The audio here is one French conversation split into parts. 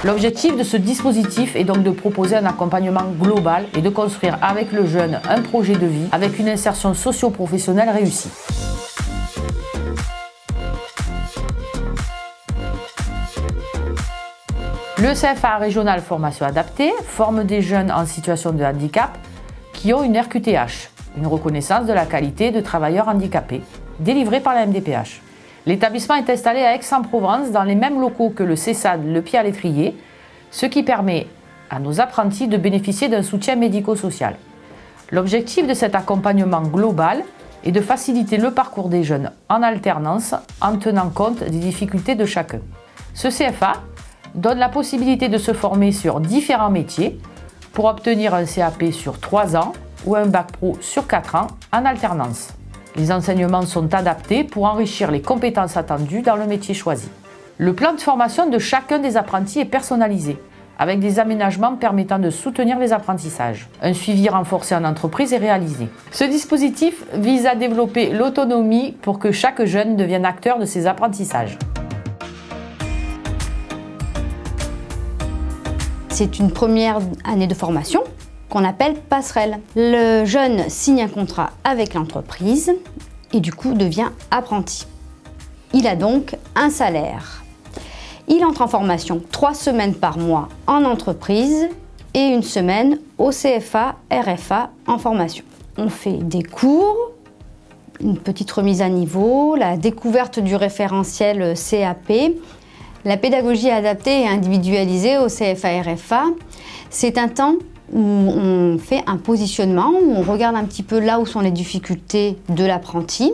L'objectif de ce dispositif est donc de proposer un accompagnement global et de construire avec le jeune un projet de vie avec une insertion socio-professionnelle réussie. Le CFA régional formation adaptée forme des jeunes en situation de handicap qui ont une RQTH, une reconnaissance de la qualité de travailleurs handicapés, délivrée par la MDPH. L'établissement est installé à Aix-en-Provence dans les mêmes locaux que le CESAD Le Pied à l'Étrier, ce qui permet à nos apprentis de bénéficier d'un soutien médico-social. L'objectif de cet accompagnement global est de faciliter le parcours des jeunes en alternance en tenant compte des difficultés de chacun. Ce CFA donne la possibilité de se former sur différents métiers pour obtenir un CAP sur 3 ans ou un bac pro sur 4 ans en alternance. Les enseignements sont adaptés pour enrichir les compétences attendues dans le métier choisi. Le plan de formation de chacun des apprentis est personnalisé, avec des aménagements permettant de soutenir les apprentissages. Un suivi renforcé en entreprise est réalisé. Ce dispositif vise à développer l'autonomie pour que chaque jeune devienne acteur de ses apprentissages. C'est une première année de formation qu'on appelle passerelle. Le jeune signe un contrat avec l'entreprise et du coup devient apprenti. Il a donc un salaire. Il entre en formation 3 semaines par mois en entreprise et 1 semaine au CFA, RFA en formation. On fait des cours, une petite remise à niveau, la découverte du référentiel CAP, la pédagogie adaptée et individualisée au CFA, RFA. C'est un temps où on fait un positionnement, où on regarde un petit peu là où sont les difficultés de l'apprenti.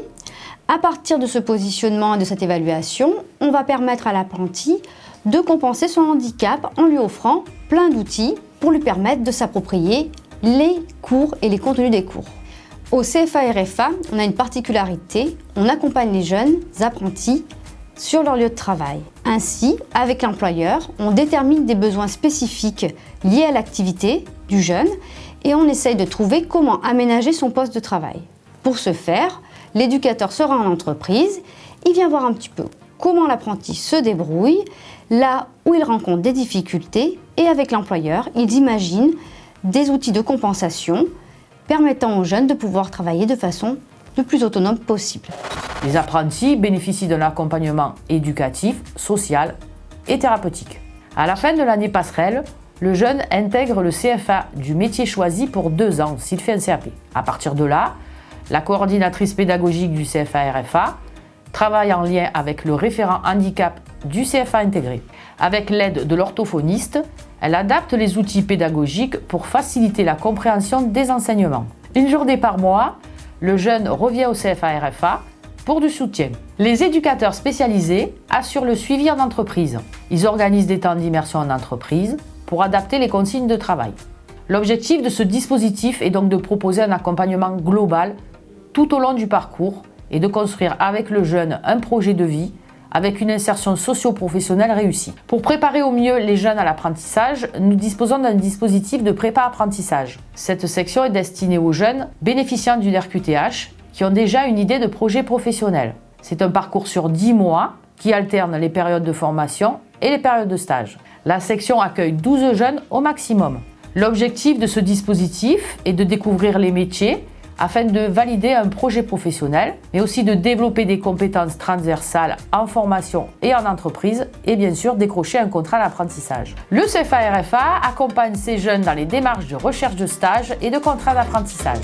À partir de ce positionnement et de cette évaluation, on va permettre à l'apprenti de compenser son handicap en lui offrant plein d'outils pour lui permettre de s'approprier les cours et les contenus des cours. Au CFA RFA, on a une particularité, on accompagne les jeunes apprentis sur leur lieu de travail. Ainsi, avec l'employeur, on détermine des besoins spécifiques liés à l'activité du jeune et on essaye de trouver comment aménager son poste de travail. Pour ce faire, l'éducateur se rend en entreprise, il vient voir un petit peu comment l'apprenti se débrouille, là où il rencontre des difficultés et avec l'employeur, ils imaginent des outils de compensation permettant aux jeunes de pouvoir travailler de façon le plus autonome possible. Les apprentis bénéficient d'un accompagnement éducatif, social et thérapeutique. À la fin de l'année passerelle, le jeune intègre le CFA du métier choisi pour 2 ans s'il fait un CAP. À partir de là, la coordinatrice pédagogique du CFA RFA travaille en lien avec le référent handicap du CFA intégré. Avec l'aide de l'orthophoniste, elle adapte les outils pédagogiques pour faciliter la compréhension des enseignements. 1 journée par mois, le jeune revient au CFA RFA pour du soutien. Les éducateurs spécialisés assurent le suivi en entreprise. Ils organisent des temps d'immersion en entreprise pour adapter les consignes de travail. L'objectif de ce dispositif est donc de proposer un accompagnement global tout au long du parcours et de construire avec le jeune un projet de vie avec une insertion socio-professionnelle réussie. Pour préparer au mieux les jeunes à l'apprentissage, nous disposons d'un dispositif de prépa-apprentissage. Cette section est destinée aux jeunes bénéficiant d'une RQTH qui ont déjà une idée de projet professionnel. C'est un parcours sur 10 mois qui alterne les périodes de formation et les périodes de stage. La section accueille 12 jeunes au maximum. L'objectif de ce dispositif est de découvrir les métiers afin de valider un projet professionnel, mais aussi de développer des compétences transversales en formation et en entreprise et bien sûr décrocher un contrat d'apprentissage. Le CFA RFA accompagne ces jeunes dans les démarches de recherche de stage et de contrat d'apprentissage.